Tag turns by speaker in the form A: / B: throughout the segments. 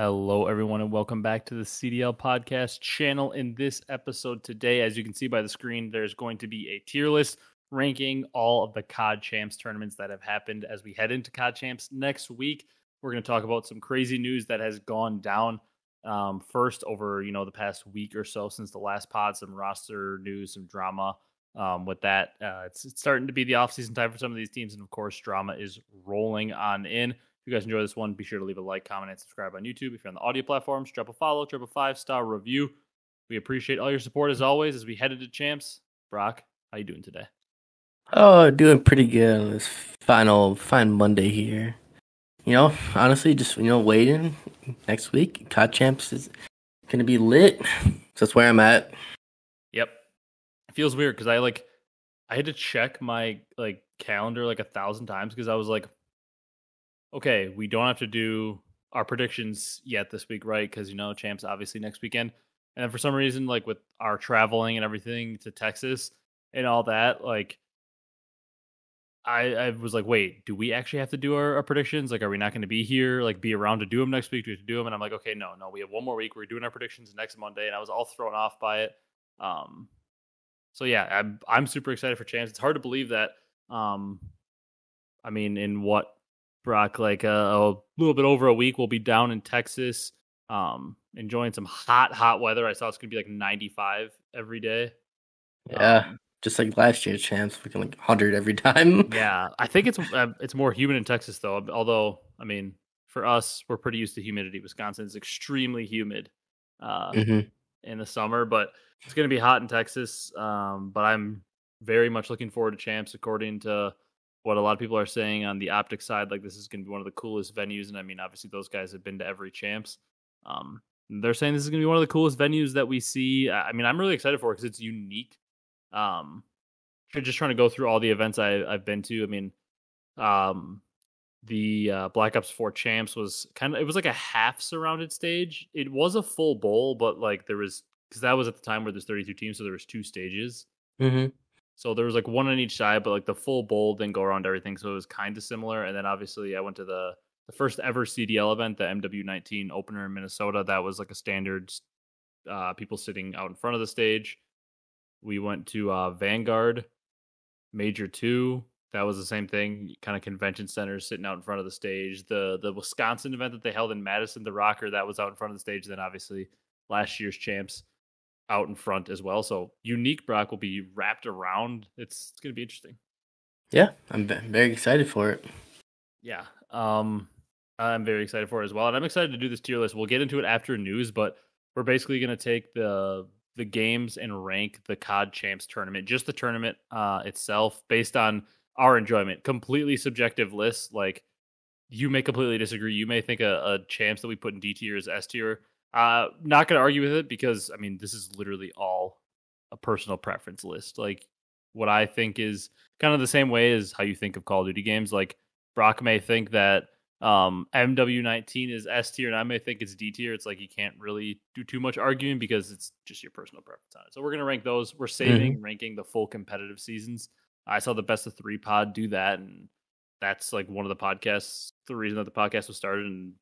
A: Hello, everyone, and welcome back to the CDL podcast channel. In this episode today, as you can see by the screen, there's going to be a tier list ranking all of the COD Champs tournaments that have happened as we head into COD Champs next week. We're going to talk about some crazy news that has gone down first over the past week or so since the last pod, some roster news, some drama with that. It's starting to be the offseason time for some of these teams, and of course, drama is rolling on in. If you guys enjoy this one, be sure to leave a like, comment, and subscribe on YouTube. If you're on the audio platforms, drop a follow, drop a 5-star review. We appreciate all your support as always as we head into champs. Brock, how you doing today?
B: Oh, doing pretty good on this fine Monday here. Honestly, just waiting. Next week, COD Champs is gonna be lit. So that's where I'm at.
A: Yep. It feels weird because I had to check my calendar 1,000 times because I was like, okay, we don't have to do our predictions yet this week, right? Because champs obviously next weekend, and then for some reason, with our traveling and everything to Texas and all that, I was like, wait, do we actually have to do our predictions? Are we not going to be here, be around to do them next week? Do we have to do them? And I'm like, okay, no, we have one more week. We're doing our predictions next Monday, and I was all thrown off by it. So yeah, I'm super excited for champs. It's hard to believe that. In what, Brock, a little bit over a week, we'll be down in Texas, enjoying some hot weather. I saw it's gonna be 95 every day.
B: Yeah, just like last year's champs, freaking 100 every time.
A: Yeah, I think it's more humid in Texas though. Although for us, we're pretty used to humidity. Wisconsin is extremely humid in the summer, but it's gonna be hot in Texas. But I'm very much looking forward to champs, according to what a lot of people are saying on the optic side. This is going to be one of the coolest venues. And obviously those guys have been to every champs. They're saying this is going to be one of the coolest venues that we see. I'm really excited for it because it's unique. Just trying to go through all the events I've been to. The Black Ops 4 champs was it was like a half surrounded stage. It was a full bowl, but there was, because that was at the time where there's 32 teams. So there was 2 stages.
B: Mm-hmm.
A: So there was one on each side, but the full bowl didn't go around everything. So it was kind of similar. And then obviously I went to the first ever CDL event, the MW19 opener in Minnesota. That was a standard, people sitting out in front of the stage. We went to Vanguard Major 2. That was the same thing, kind of convention centers sitting out in front of the stage. The Wisconsin event that they held in Madison, the Rocker, that was out in front of the stage. Then obviously last year's champs out in front as well. So unique, Brock, will be wrapped around. It's going to be interesting.
B: Yeah, I'm very excited for it.
A: Yeah, I'm very excited for it as well. And I'm excited to do this tier list. We'll get into it after news, but we're basically going to take the games and rank the COD Champs tournament, just the tournament itself, based on our enjoyment. Completely subjective list. You may completely disagree. You may think a champs that we put in D tier is S tier. Not going to argue with it because this is literally all a personal preference list. What I think is kind of the same way as how you think of Call of Duty games. Brock may think that MW19 is S tier, and I may think it's D tier. It's you can't really do too much arguing because it's just your personal preference on it. So we're going to rank those. We're saving ranking the full competitive seasons. I saw the best of 3 pod do that, and that's one of the podcasts, the reason that the podcast was started, and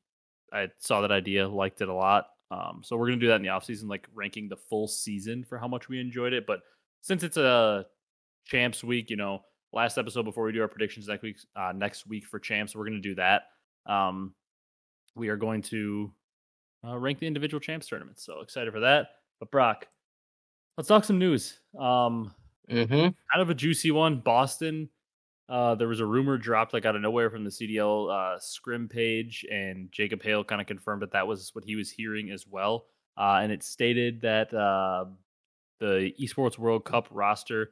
A: I saw that idea, liked it a lot. So we're going to do that in the off season, ranking the full season for how much we enjoyed it. But since it's a champs week, last episode before we do our predictions next week for champs, we're going to do that. We are going to rank the individual champs tournaments. So excited for that. But Brock, let's talk some news. Kind of a juicy one. Boston. There was a rumor dropped out of nowhere from the CDL scrim page, and Jacob Hale kind of confirmed that was what he was hearing as well. And it stated that the Esports World Cup roster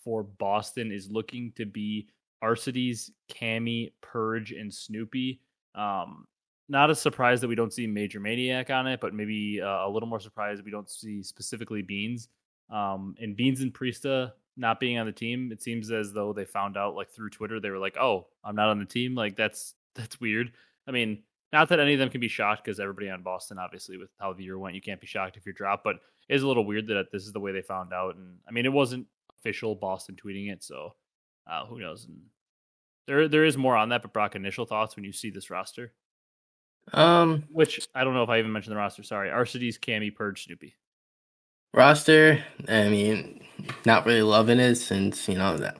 A: for Boston is looking to be Arcitys, Cammy, Purge, and Snoopy. Not a surprise that we don't see Major Maniac on it, but maybe a little more surprised that we don't see specifically Beans. And Beans and Priesta not being on the team, it seems as though they found out through Twitter. They were like, oh, I'm not on the team. That's weird. Not that any of them can be shocked, because everybody on Boston, obviously, with how the year went, you can't be shocked if you're dropped, but it is a little weird that this is the way they found out. And it wasn't official Boston tweeting it, so who knows? And there is more on that, but Brock, initial thoughts when you see this roster? Which I don't know if I even mentioned the roster. Sorry, Arcitys, Cammy, Purge, Snoopy.
B: Roster, I mean, not really loving it since, that.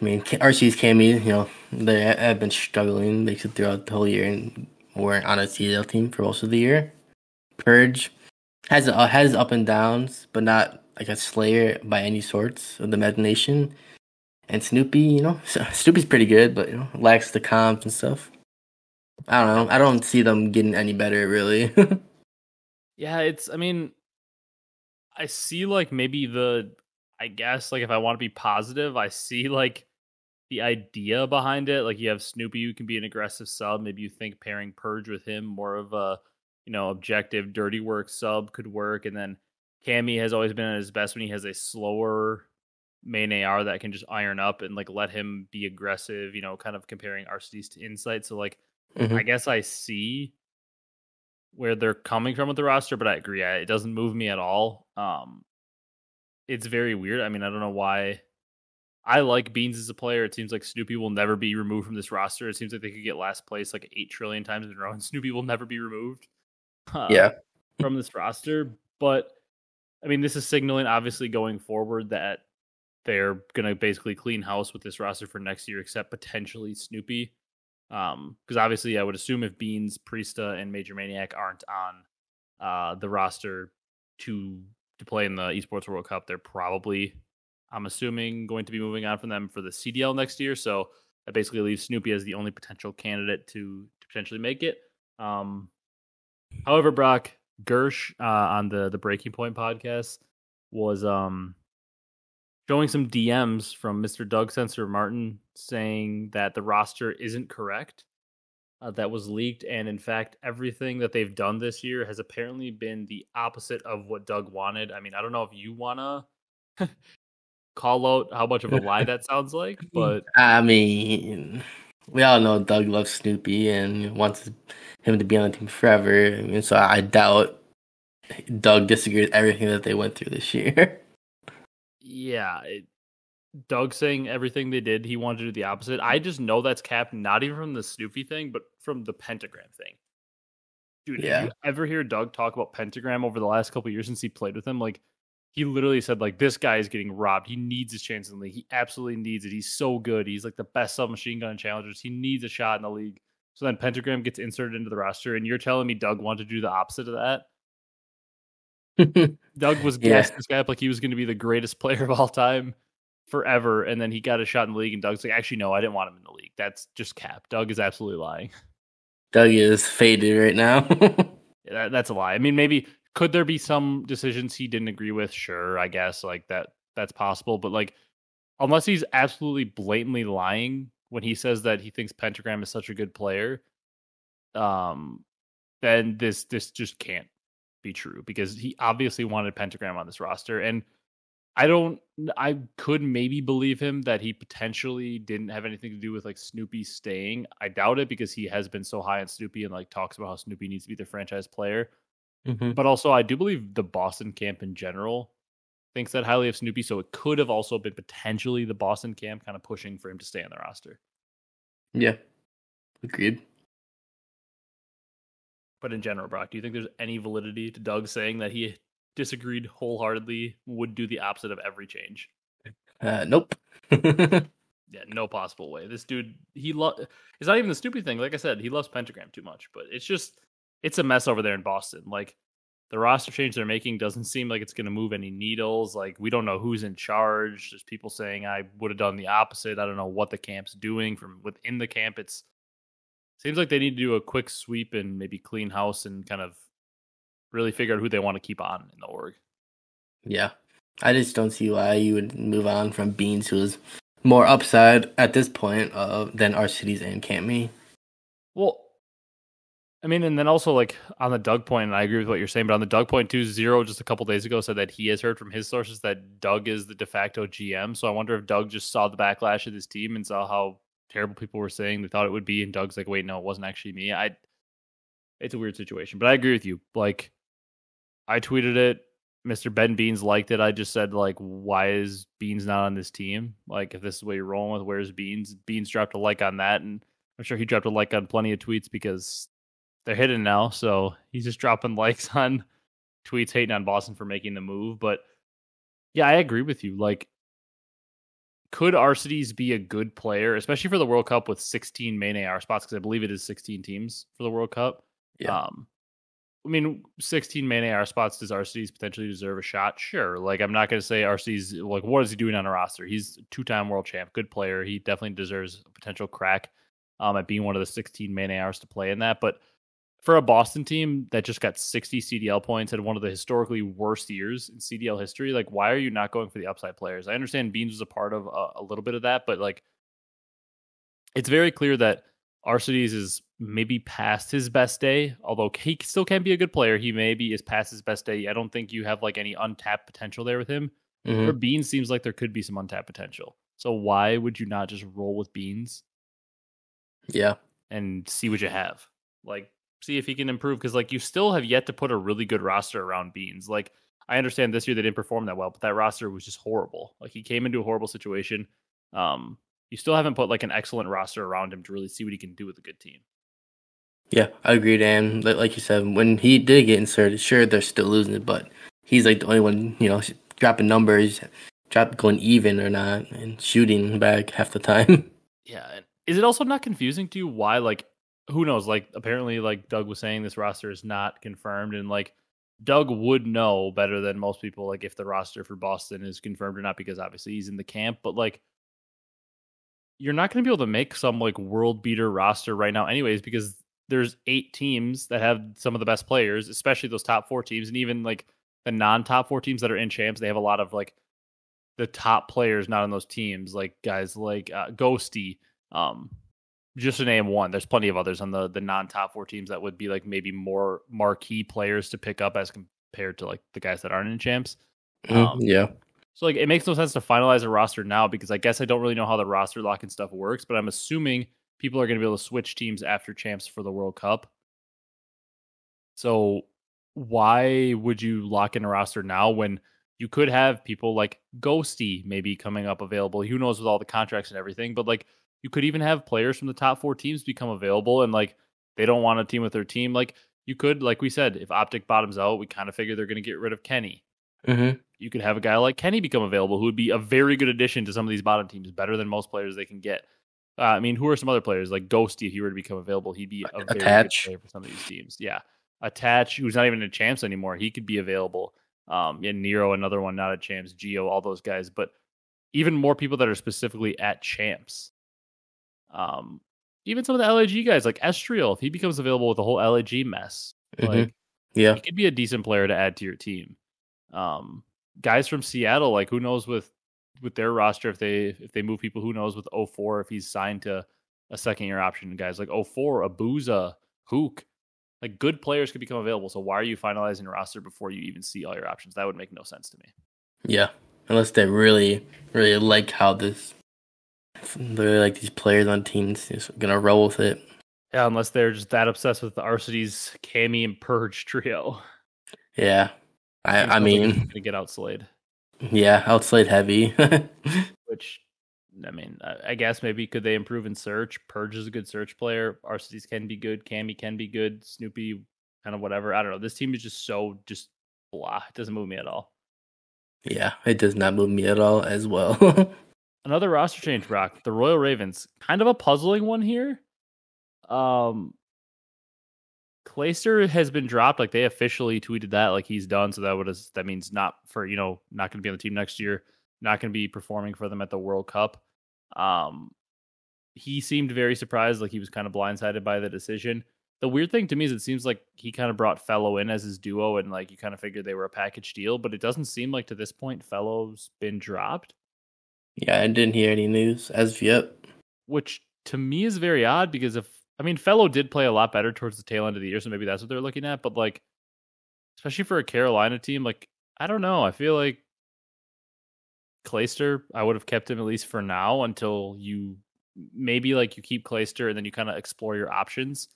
B: I mean, RC's Cammy, they have been struggling basically throughout the whole year and weren't on a CDL team for most of the year. Purge has up and downs, but not like a slayer by any sorts of the imagination. And Snoopy, Snoopy's pretty good, but lacks the comps and stuff. I don't know. I don't see them getting any better, really.
A: Yeah, I mean, I see like maybe I guess like if I want to be positive, I see like the idea behind it. Like you have Snoopy who can be an aggressive sub. Maybe you think pairing Purge with him, more of a, objective dirty work sub could work. And then Cammy has always been at his best when he has a slower main AR that can just iron up and like let him be aggressive, kind of comparing Arcitys to Insight. So like I guess I see where they're coming from with the roster, but I agree. It doesn't move me at all. It's very weird. I mean, I don't know why. I like Beans as a player. It seems like Snoopy will never be removed from this roster. It seems like they could get last place like 8 trillion times in a row, and Snoopy will never be removed from this roster. But, I mean, this is signaling, obviously, going forward that they're going to basically clean house with this roster for next year, except potentially Snoopy. Because obviously, I would assume if Beans, Priesta, and Major Maniac aren't on the roster to play in the Esports World Cup, they're probably, I'm assuming, going to be moving on from them for the CDL next year. So that basically leaves Snoopy as the only potential candidate to potentially make it. However, Brock Gersh on the Breaking Point podcast was showing some DMs from Mr. Doug Censor Martin saying that the roster isn't correct. That was leaked, and in fact, everything that they've done this year has apparently been the opposite of what Doug wanted. I mean, I don't know if you want to call out how much of a lie that sounds like, but
B: I mean, we all know Doug loves Snoopy and wants him to be on the team forever. I mean, so I doubt Doug disagrees with everything that they went through this year.
A: Yeah, Doug saying everything they did, he wanted to do the opposite. I just know that's capped, not even from the Snoopy thing, but from the pentagram thing. Dude, If you ever hear Doug talk about pentagram over the last couple of years since he played with him, like, he literally said, like, this guy is getting robbed. He needs his chance in the league. He absolutely needs it. He's so good. He's like the best submachine gun challengers. He needs a shot in the league. So then pentagram gets inserted into the roster, and you're telling me Doug wanted to do the opposite of that? Doug was gassing this guy up like he was going to be the greatest player of all time forever, and then he got a shot in the league, and Doug's like, actually, no, I didn't want him in the league. That's just cap. Doug is absolutely lying.
B: Doug is faded right now.
A: That's a lie. I mean, maybe could there be some decisions he didn't agree with? Sure, I guess like that's possible, but like unless he's absolutely blatantly lying when he says that he thinks Pentagram is such a good player, then this just can't be true, because he obviously wanted Pentagram on this roster. And I could maybe believe him that he potentially didn't have anything to do with like Snoopy staying. I doubt it, because he has been so high on Snoopy and like talks about how Snoopy needs to be the franchise player. But also I do believe the Boston camp in general thinks that highly of Snoopy. So it could have also been potentially the Boston camp kind of pushing for him to stay on the roster.
B: Yeah. Agreed.
A: But in general, Brock, do you think there's any validity to Doug saying that he disagreed wholeheartedly, would do the opposite of every change?
B: Nope.
A: Yeah, no possible way. This dude, it's not even the Snoopy thing. Like I said, he loves Pentagram too much, but it's a mess over there in Boston. Like, the roster change they're making doesn't seem like it's going to move any needles. Like, we don't know who's in charge. There's people saying I would have done the opposite. I don't know what the camp's doing from within the camp. Seems like they need to do a quick sweep and maybe clean house and kind of really figure out who they want to keep on in the org.
B: Yeah. I just don't see why you would move on from Beans, who is more upside at this point than Arcitys and Cammy.
A: Well, I mean, and then also like on the Doug point, and I agree with what you're saying, but on the Doug point too, Zero just a couple days ago said that he has heard from his sources that Doug is the de facto GM. So I wonder if Doug just saw the backlash of his team and saw how terrible people were saying they thought it would be, and Doug's like, wait, no, it wasn't actually me. It's a weird situation, but I agree with you. Like, I tweeted it. Mr. Ben Beans liked it. I just said, like, why is Beans not on this team? Like, if this is what you're rolling with, where's Beans? Beans dropped a like on that, and I'm sure he dropped a like on plenty of tweets, because they're hidden now, so he's just dropping likes on tweets hating on Boston for making the move. But yeah, I agree with you. Like, could Arcitys be a good player, especially for the World Cup with 16 main AR spots? Because I believe it is 16 teams for the World Cup.
B: Yeah.
A: 16 main AR spots. Does Arcitys potentially deserve a shot? Sure. Like, I'm not going to say Arcitys, like, what is he doing on a roster? He's a 2-time world champ, good player. He definitely deserves a potential crack at being one of the 16 main ARs to play in that. But for a Boston team that just got 60 CDL points, had one of the historically worst years in CDL history, like, why are you not going for the upside players? I understand Beans was a part of a little bit of that, but like, it's very clear that Arcitys is maybe past his best day, although he still can be a good player. He maybe is past his best day. I don't think you have like any untapped potential there with him. For Beans, seems like there could be some untapped potential. So why would you not just roll with Beans?
B: Yeah.
A: And see what you have. Like, see if he can improve, because like, you still have yet to put a really good roster around Beans. Like, I understand this year they didn't perform that well, but that roster was just horrible. Like, he came into a horrible situation. You still haven't put like an excellent roster around him to really see what he can do with a good team.
B: Yeah, I agree, Dan. Like you said, when he did get inserted, sure, they're still losing it, but he's like the only one, dropping numbers, going even or not, and shooting back half the time.
A: Yeah. And is it also not confusing to you why, like, who knows? Like, apparently, like Doug was saying, this roster is not confirmed, and like, Doug would know better than most people, like, if the roster for Boston is confirmed or not, because obviously he's in the camp. But like, you're not going to be able to make some like world beater roster right now, anyways, because there's 8 teams that have some of the best players, especially those top 4 teams, and even like the non-top 4 teams that are in champs. They have a lot of like the top players not on those teams, like guys like Ghosty. Just to name one, there's plenty of others on the non-top 4 teams that would be like maybe more marquee players to pick up as compared to like the guys that aren't in champs.
B: Yeah.
A: So like, it makes no sense to finalize a roster now, because I guess I don't really know how the roster lock and stuff works, but I'm assuming people are going to be able to switch teams after champs for the World Cup. So why would you lock in a roster now when you could have people like Ghosty maybe coming up available? Who knows with all the contracts and everything, but like, you could even have players from the top 4 teams become available, and like, they don't want to team with their team. Like, you could, like we said, if Optic bottoms out, we kind of figure they're going to get rid of Kenny. You could have a guy like Kenny become available, who would be a very good addition to some of these bottom teams, better than most players they can get. I mean, who are some other players? Like Ghosty, if he were to become available, he'd be a very good player for some of these teams. Yeah. Attach, who's not even in champs anymore, he could be available. And Nero, another one not at champs, Geo, all those guys. But even more people that are specifically at champs. Even some of the LAG guys, like Estriel, if he becomes available with the whole LAG mess, like,
B: yeah,
A: he could be a decent player to add to your team. Guys from Seattle, like, who knows with their roster, if they move people, who knows with 04 if he's signed to a second year option. Guys like 04, Abuza, Huke, like, good players could become available. So why are you finalizing a roster before you even see all your options? That would make no sense to me.
B: Yeah, unless they really, really like how these players on teams just gonna roll with it.
A: Yeah, unless they're just that obsessed with the Arcitys, Cammy, and Purge trio.
B: Yeah, I mean,
A: like gonna get outslayed.
B: Yeah, outslayed heavy.
A: Which, I mean, I guess maybe could they improve in search? Purge is a good search player. Arcitys can be good. Cammy can be good. Snoopy, kind of whatever. I don't know. This team is just so blah. It doesn't move me at all.
B: Yeah, it does not move me at all as well.
A: Another roster change, Brock. The Royal Ravens. Kind of a puzzling one here. Clayster has been dropped. Like, they officially tweeted that, like, he's done. So that means not for, not going to be on the team next year. Not going to be performing for them at the World Cup. He seemed very surprised, like he was kind of blindsided by the decision. The weird thing to me is it seems like he kind of brought Fellow in as his duo, and like you kind of figured they were a package deal, but it doesn't seem like to this point Fellow's been dropped.
B: Yeah, I didn't hear any news as of yet.
A: Which to me is very odd, because Fellow did play a lot better towards the tail end of the year, so maybe that's what they're looking at, but like, especially for a Carolina team, like, I don't know. I feel like Clayster, I would have kept him at least for now until you keep Clayster and then you kind of explore your options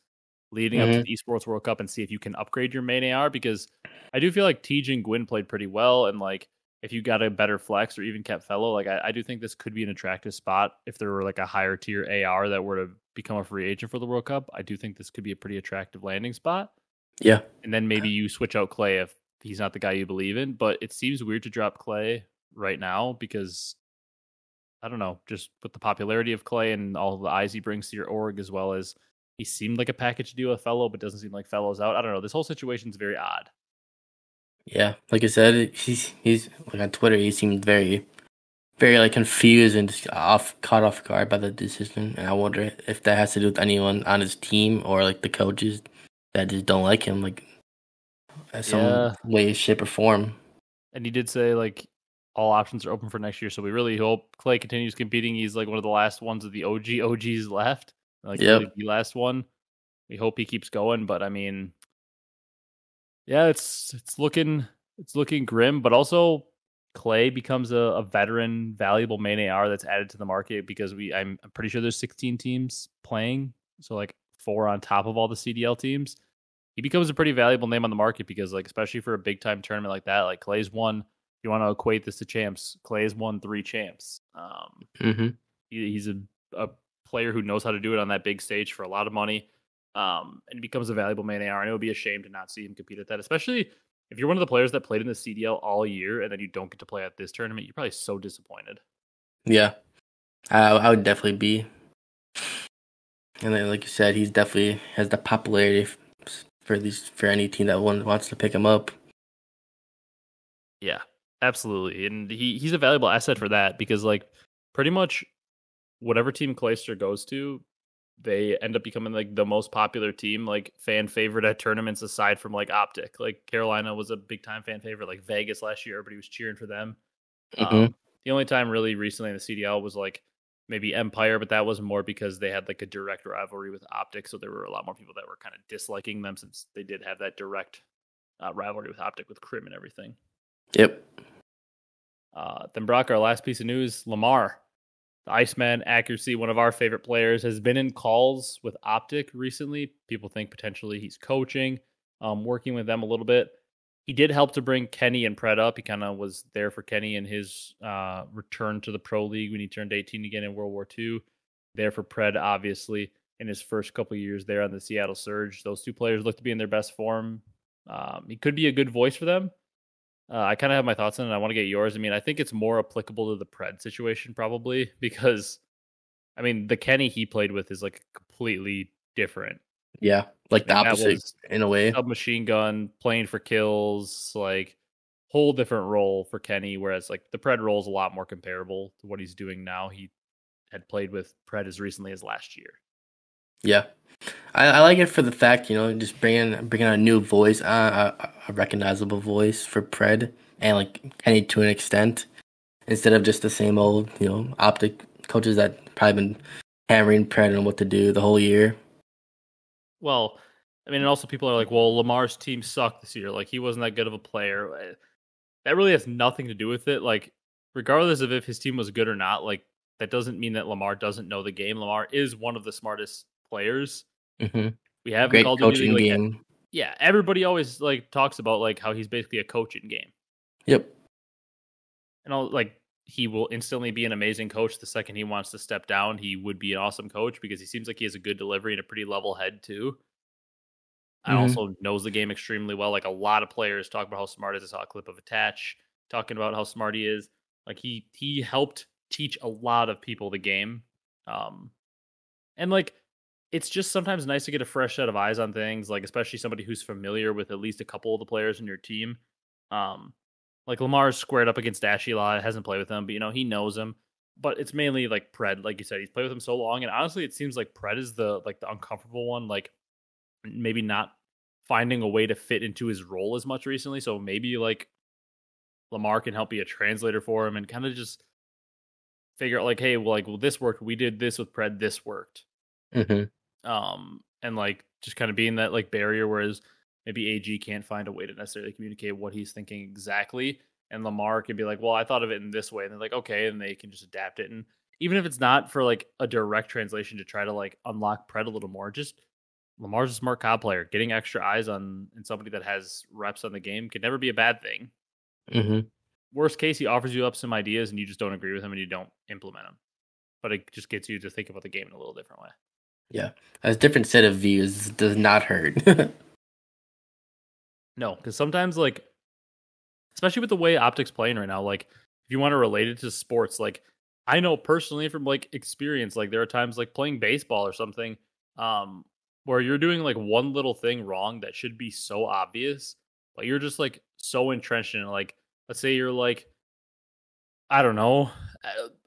A: leading up to the Esports World Cup and see if you can upgrade your main AR, because I do feel like TJ and Gwyn played pretty well, and like if you got a better flex or even kept Fellow, like I do think this could be an attractive spot if there were like a higher tier AR that were to become a free agent for the World Cup, I do think this could be a pretty attractive landing spot.
B: Yeah.
A: And then maybe you switch out Clay if he's not the guy you believe in. But it seems weird to drop Clay right now because, I don't know, just with the popularity of Clay and all the eyes he brings to your org, as well as he seemed like a package deal with Fellow, but doesn't seem like Fellow's out. I don't know. This whole situation is very odd.
B: Yeah. Like I said, he's like on Twitter, he seemed very, very like confused and just caught off guard by the decision. And I wonder if that has to do with anyone on his team or like the coaches that just don't like him, like some way, shape, or form.
A: And he did say like all options are open for next year, so we really hope Clay continues competing. He's like one of the last ones of the OGs left, like really the last one. We hope he keeps going, but I mean, yeah, it's looking grim. But also, Clay becomes a veteran, valuable main AR that's added to the market because I'm pretty sure there's 16 teams playing, so like 4 on top of all the CDL teams. He becomes a pretty valuable name on the market because, like, especially for a big time tournament like that, like Clay's won. If you want to equate this to champs, Clay's won 3 champs. He's a player who knows how to do it on that big stage for a lot of money, and becomes a valuable main AR. And it would be a shame to not see him compete at that, especially if you're one of the players that played in the CDL all year and then you don't get to play at this tournament. You're probably so disappointed.
B: Yeah, I would definitely be. And then, like you said, he's definitely has the popularity for any team that wants to pick him up.
A: Yeah, absolutely. And he's a valuable asset for that because, like, pretty much whatever team Clayster goes to, they end up becoming like the most popular team, like fan favorite at tournaments aside from like Optic. Like Carolina was a big time fan favorite, like Vegas last year, everybody was cheering for them. The only time really recently in the CDL was like maybe Empire, but that was more because they had like a direct rivalry with Optic. So there were a lot more people that were kind of disliking them since they did have that direct rivalry with Optic with Crim and everything.
B: Yep.
A: Then Brock, our last piece of news, Lamar, the Iceman accuracy, one of our favorite players, has been in calls with Optic recently. People think potentially he's coaching, working with them a little bit. He did help to bring Kenny and Pred up. He kind of was there for Kenny in his return to the Pro League when he turned 18 again in World War II. There for Pred, obviously, in his first couple of years there on the Seattle Surge. Those 2 players look to be in their best form. He could be a good voice for them. I kind of have my thoughts on it. I want to get yours. I mean, I think it's more applicable to the Pred situation probably because, I mean, the Kenny he played with is like completely different.
B: Yeah, like the opposite in a way.
A: Submachine gun, playing for kills, like whole different role for Kenny, whereas like the Pred role is a lot more comparable to what he's doing now. He had played with Pred as recently as last year.
B: Yeah. I like it for the fact, just bringing a new voice, a recognizable voice for Pred and like Kenny to an extent, instead of just the same old, Optic coaches that probably been hammering Pred on what to do the whole year.
A: Well, I mean, and also people are like, well, Lamar's team sucked this year. Like, he wasn't that good of a player. That really has nothing to do with it. Like, regardless of if his team was good or not, like, that doesn't mean that Lamar doesn't know the game. Lamar is one of the smartest players. We have
B: great coaching game.
A: Yeah, everybody always like talks about like how he's basically a coach in game.
B: Yep.
A: And like he will instantly be an amazing coach the second he wants to step down. He would be an awesome coach because he seems like he has a good delivery and a pretty level head too. And also knows the game extremely well. Like a lot of players talk about how smart he is. I saw a clip of Attach talking about how smart he is. Like he helped teach a lot of people the game. And like it's just sometimes nice to get a fresh set of eyes on things, like especially somebody who's familiar with at least a couple of the players in your team. Like Lamar's squared up against Dashy a lot, hasn't played with him, but he knows him. But it's mainly like Pred, like you said, he's played with him so long, and honestly, it seems like Pred is the uncomfortable one, like maybe not finding a way to fit into his role as much recently. So maybe like Lamar can help be a translator for him and kind of just figure out like, hey, well, this worked. We did this with Pred. This worked. And like just kind of being that like barrier, whereas maybe AG can't find a way to necessarily communicate what he's thinking exactly. And Lamar can be like, well, I thought of it in this way. And they're like, okay. And they can just adapt it. And even if it's not for like a direct translation to try to like unlock Pred a little more, just Lamar's a smart CoD player. Getting extra eyes on and somebody that has reps on the game could never be a bad thing. Worst case, he offers you up some ideas and you just don't agree with him and you don't implement them. But it just gets you to think about the game in a little different way.
B: Yeah, a different set of views does not hurt.
A: No, because sometimes like, especially with the way Optic's playing right now, like if you want to relate it to sports, like I know personally from like experience, like there are times like playing baseball or something, um, where you're doing like one little thing wrong that should be so obvious, but you're just like so entrenched in it. Like, let's say you're like, I don't know.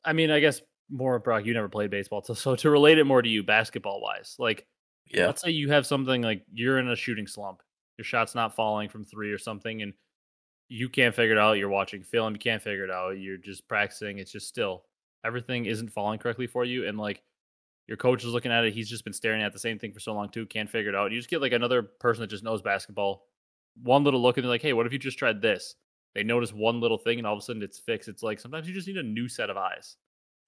A: I mean, I guess more Brock, you never played baseball, so to relate it more to you, basketball wise, like
B: Yeah.
A: let's say you have something like you're in a shooting slump, your shot's not falling from three or something, and you can't figure it out. You're watching film, you can't figure it out. You're just practicing. It's just still everything isn't falling correctly for you, and like your coach is looking at it. He's just been staring at the same thing for so long too, can't figure it out. You just get like another person that just knows basketball. One little look, and they're like, "Hey, what if you just tried this?" They notice one little thing, and all of a sudden it's fixed. It's like sometimes you just need a new set of eyes.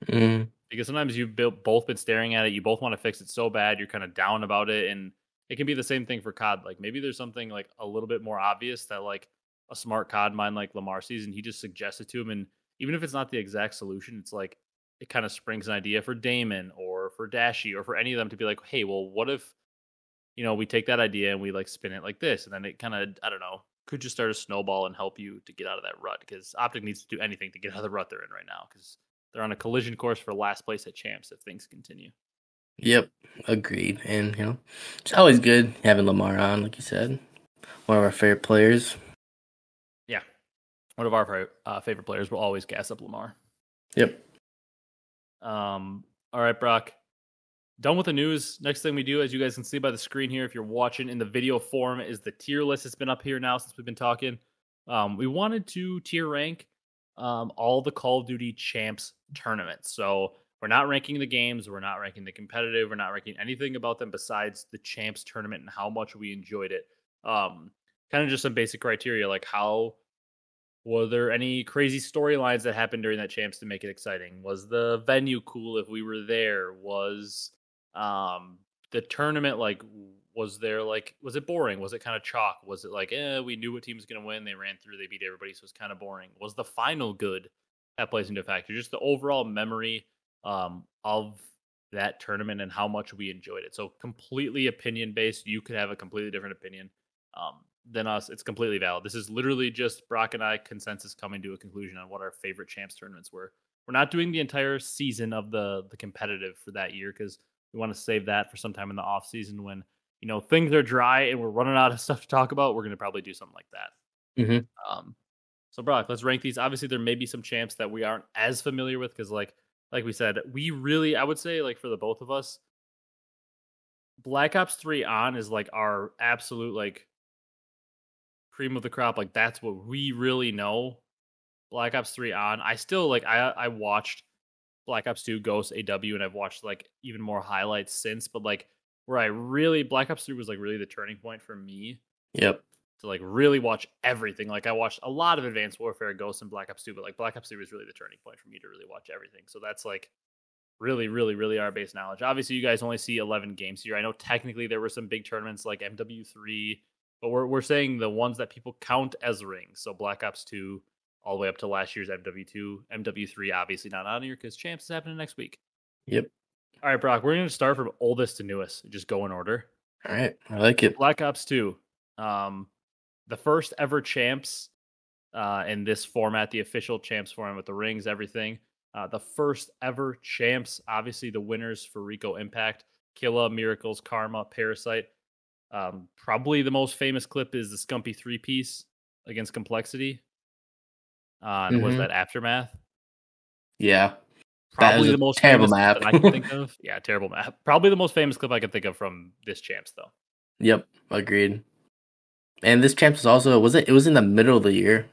B: Mm.
A: Because sometimes you've both been staring at it, you both want to fix it so bad, you're kind of down about it, and it can be the same thing for COD. Like maybe there's something like a little bit more obvious that like a smart COD mind like Lamar sees, and he just suggests it to him, and even if it's not the exact solution, it's like it kind of springs an idea for Damon or for Dashy or for any of them to be like, hey, well, what if we take that idea and we like spin it like this, and then it kind of I don't know could just start a snowball and help you to get out of that rut because Optic needs to do anything to get out of the rut they're in right now because they're on a collision course for last place at champs if things continue.
B: Yep, agreed. And it's always good having Lamar on, like you said, one of our favorite players.
A: Yeah, one of our favorite players will always gas up Lamar.
B: Yep.
A: All right, Brock. Done with the news. Next thing we do, as you guys can see by the screen here, if you're watching in the video form, is the tier list. It's been up here now since we've been talking. We wanted to tier rank all the Call of Duty champs tournaments. So we're not ranking the games. We're not ranking the competitive. We're not ranking anything about them besides the champs tournament and how much we enjoyed it. Kind of just some basic criteria, like how were there any crazy storylines that happened during that champs to make it exciting? Was the venue cool if we were there? Was the tournament like was it boring? Was it kind of chalk? Was it like we knew what team was going to win, they ran through, they beat everybody, so it's kind of boring? Was the final good? That plays into a factor. Just the overall memory of that tournament and how much we enjoyed it. So completely opinion based. You could have a completely different opinion than us. It's completely valid. This is literally just Brock and I consensus coming to a conclusion on what our favorite champs tournaments were. We're not doing the entire season of the competitive for that year because we want to save that for sometime in the off season when things are dry and we're running out of stuff to talk about. We're going to probably do something like that.
B: Mm-hmm.
A: So Brock, let's rank these. Obviously, there may be some champs that we aren't as familiar with because, like we said, I would say, like for the both of us, Black Ops 3 on is like our absolute like cream of the crop. Like that's what we really know. Black Ops 3 on. I still like I watched Black Ops 2 Ghost AW and I've watched like even more highlights since, but like where I really Black Ops 3 was like really the turning point for me.
B: Yep.
A: To like really watch everything. Like I watched a lot of Advanced Warfare, Ghost, and Black Ops 2, but like Black Ops 3 was really the turning point for me to really watch everything. So that's like really, really, really our base knowledge. Obviously, you guys only see 11 games here. I know technically there were some big tournaments like MW3, but we're saying the ones that people count as rings. So Black Ops 2 all the way up to last year's MW2. MW3 obviously not on here because champs is happening next week.
B: Yep.
A: All right, Brock, we're going to start from oldest to newest. Just go in order.
B: All right. I like it.
A: Black Ops 2. The first ever champs in this format, the official champs format with the rings, everything. The first ever champs, obviously the winners for Rico Impact, Killa, Miracles, Karma, Parasite. Probably the most famous clip is the Scumpy 3-piece against Complexity. And was that Aftermath?
B: Yeah.
A: Probably the most
B: terrible
A: famous
B: map
A: that I can think of. Yeah, terrible map. Probably the most famous clip I can think of from this champs, though.
B: Yep, agreed. And this champs was it was in the middle of the year.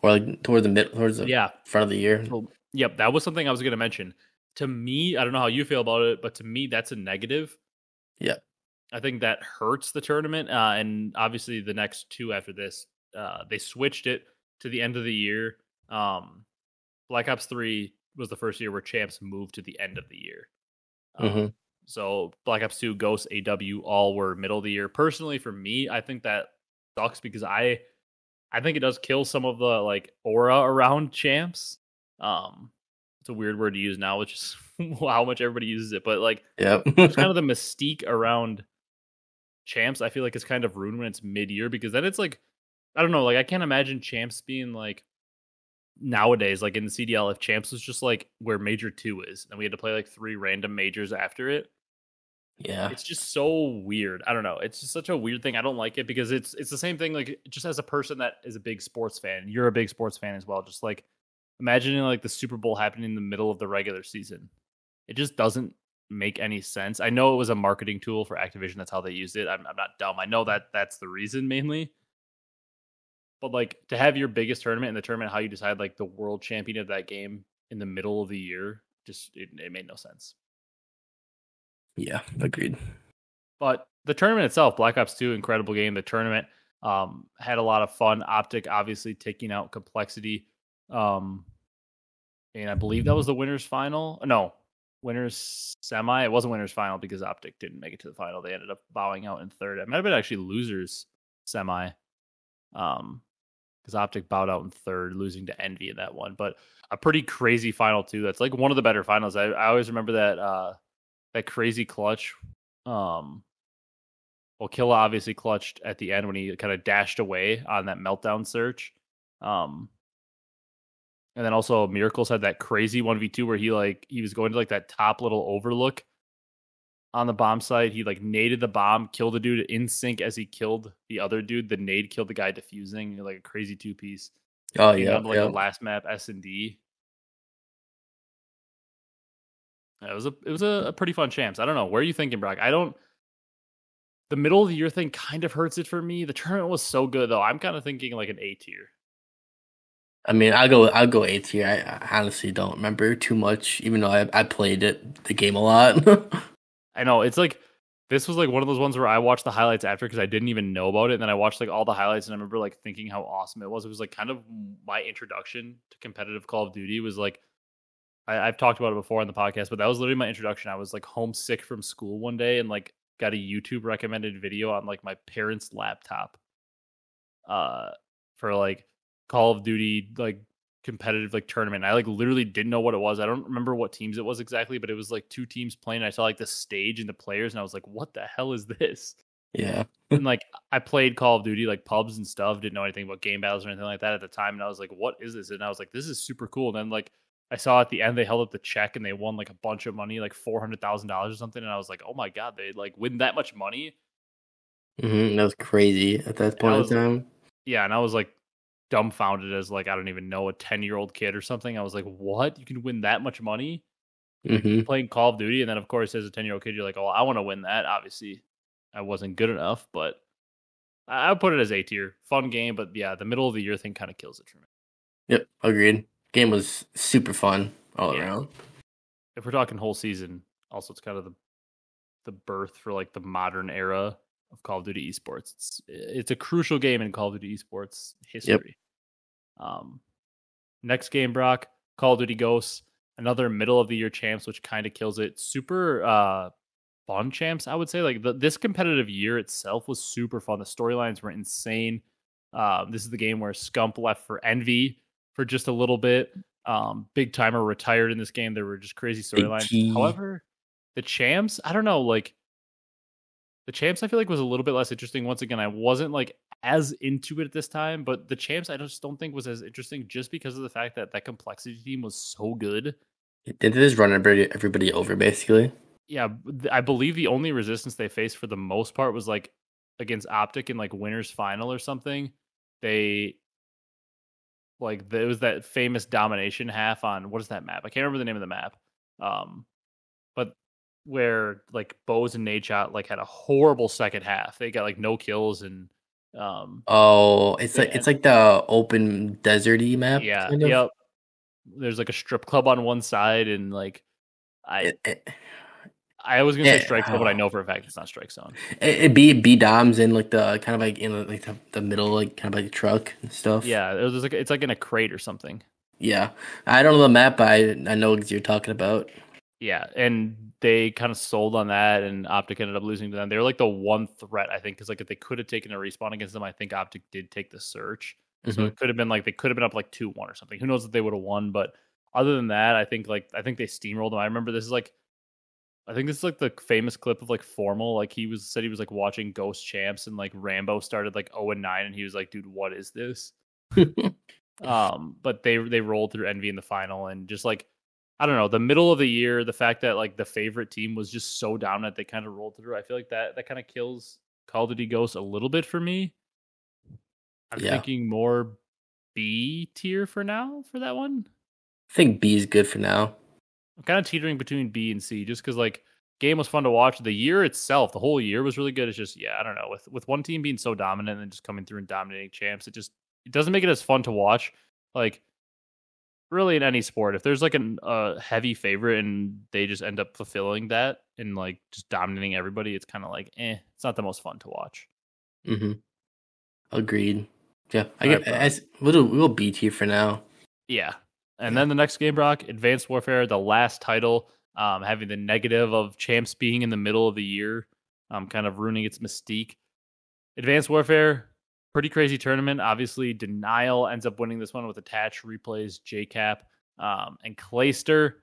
B: Or like towards the front of the year.
A: So, yep, that was something I was going to mention. To me, I don't know how you feel about it, but to me, that's a negative.
B: Yeah.
A: I think that hurts the tournament. And obviously, the next two after this, they switched it to the end of the year. Black Ops 3 was the first year where champs moved to the end of the year. So Black Ops 2, Ghost, AW, all were middle of the year. Personally, for me, I think that sucks because I think it does kill some of the like aura around champs. It's a weird word to use now, which is how much everybody uses it. But like,
B: Yep.
A: just kind of the mystique around champs, I feel like it's kind of ruined when it's mid-year, because then it's like, I don't know, like I can't imagine champs being like nowadays, like in the CDL, if champs was just like where major 2 is, and we had to play like 3 random majors after it.
B: Yeah.
A: It's just so weird. I don't know. It's just such a weird thing. I don't like it because it's the same thing. Like, just as a person that is a big sports fan, you're a big sports fan as well. Just like imagining like the Super Bowl happening in the middle of the regular season. It just doesn't make any sense. I know it was a marketing tool for Activision. That's how they used it. I'm not dumb. I know that that's the reason mainly. But like, to have your biggest tournament in the tournament, how you decide like the world champion of that game in the middle of the year, just it made no sense.
B: Yeah, agreed.
A: But the tournament itself, Black Ops 2, incredible game. The tournament had a lot of fun. Optic obviously taking out Complexity. And I believe that was the winners final. No, winners semi. It wasn't winners final because Optic didn't make it to the final. They ended up bowing out in third. It might have been actually losers semi. Because Optic bowed out in third, losing to Envy in that one. But a pretty crazy final too. That's like one of the better finals. I always remember that crazy clutch. Well, Killa obviously clutched at the end when he kind of dashed away on that meltdown search. And then also Miracles had that crazy 1v2 where he was going to like that top little overlook on the bomb site. He like naded the bomb, killed the dude in sync as he killed the other dude. The nade killed the guy defusing, like a crazy 2-piece.
B: Oh yeah,
A: like the last map S&D. It was a pretty fun champs. I don't know. Where are you thinking, Brock? The middle of the year thing kind of hurts it for me. The tournament was so good though. I'm kind of thinking like an A tier.
B: I mean, I'll go A tier. I honestly don't remember too much, even though I played the game a lot.
A: I know, it's like, this was like one of those ones where I watched the highlights after because I didn't even know about it, and then I watched like all the highlights, and I remember like thinking how awesome it was. It was like kind of my introduction to competitive Call of Duty. Was like, I've talked about it before on the podcast, but that was literally my introduction. I was like homesick from school one day and like got a YouTube recommended video on like my parents' laptop for like Call of Duty like competitive like tournament. I like literally didn't know what it was. I don't remember what teams it was exactly, but it was like 2 teams playing. I saw like the stage and the players, and I was like, what the hell is this?
B: Yeah.
A: And like, I played Call of Duty like pubs and stuff, didn't know anything about game battles or anything like that at the time, and I was like, what is this? And I was like, this is super cool. And then like, I saw at the end they held up the check and they won like a bunch of money, like $400,000 or something, and I was like, oh my god, they like win that much money.
B: That was crazy at that point in time.
A: Yeah, and I was like dumbfounded as like, I don't even know, a 10-year-old kid or something. I was like, what? You can win that much money playing Call of Duty? And then of course, as a 10-year-old kid, you're like, oh, I want to win that. Obviously, I wasn't good enough, but I would put it as A tier. Fun game, but yeah, the middle of the year thing kind of kills it for me.
B: Yep, agreed. Game was super fun all around.
A: If we're talking whole season, also it's kind of the birth for like the modern era of Call of Duty esports. It's a crucial game in Call of Duty esports history. Next game, Brock, Call of Duty Ghosts, another middle of the year champs, which kind of kills it. Super fun champs, I would say. Like this competitive year itself was super fun. The storylines were insane. This is the game where Scump left for Envy for just a little bit. Big Timer retired in this game. There were just crazy storylines. However, the champs, I don't know, like the champs I feel like was a little bit less interesting. Once again, I wasn't like as into it at this time, but the champs I just don't think was as interesting just because of the fact that that complexity team was so good.
B: They just run everybody over basically. Yeah,
A: I believe the only resistance they faced for the most part was like against Optic in like winners final or something. They like there was that famous domination half on what is that map? I can't remember the name of the map. But where like Bose and Nadeshot like had a horrible second half. They got like no kills and
B: it's like the open deserty map.
A: Yeah, kind of. Yep. There's like a strip club on one side and like I was gonna say strike zone, but I know for a fact it's not strike zone.
B: It be doms in like the kind of like in like the middle, like kind of like truck and stuff.
A: Yeah, it was like it's like in a crate or something.
B: Yeah, I don't know the map, but I know what you're talking about.
A: Yeah, and they kind of sold on that, and Optic ended up losing to them. They were like the one threat, I think, because like if they could have taken a respawn against them, I think Optic did take the search. So it could have been like they could have been up like 2-1 or something. Who knows if they would have won? But other than that, I think they steamrolled them. I remember this is like the famous clip of like Formal. Like he said he was like watching Ghost Champs and like Rambo started like 0-9 and he was like, dude, what is this? But they rolled through Envy in the final and just like, I don't know, the middle of the year, the fact that like the favorite team was just so dominant, they kind of rolled through. I feel like that kind of kills Call of Duty Ghosts a little bit for me. I'm thinking more B tier for now for that one.
B: I think B is good for now.
A: I'm kind of teetering between B and C just because like game was fun to watch. The year itself, the whole year was really good. It's just, I don't know. With one team being so dominant and just coming through and dominating champs, it doesn't make it as fun to watch. Like really in any sport, if there's like a heavy favorite and they just end up fulfilling that and like just dominating everybody, it's kind of like, it's not the most fun to watch.
B: Mm-hmm. Agreed. Yeah, we'll B tier for now.
A: Yeah. And then the next game, Brock, Advanced Warfare, the last title, having the negative of champs being in the middle of the year, kind of ruining its mystique. Advanced Warfare, pretty crazy tournament. Obviously, Denial ends up winning this one with attached replays, JCap, and Clayster.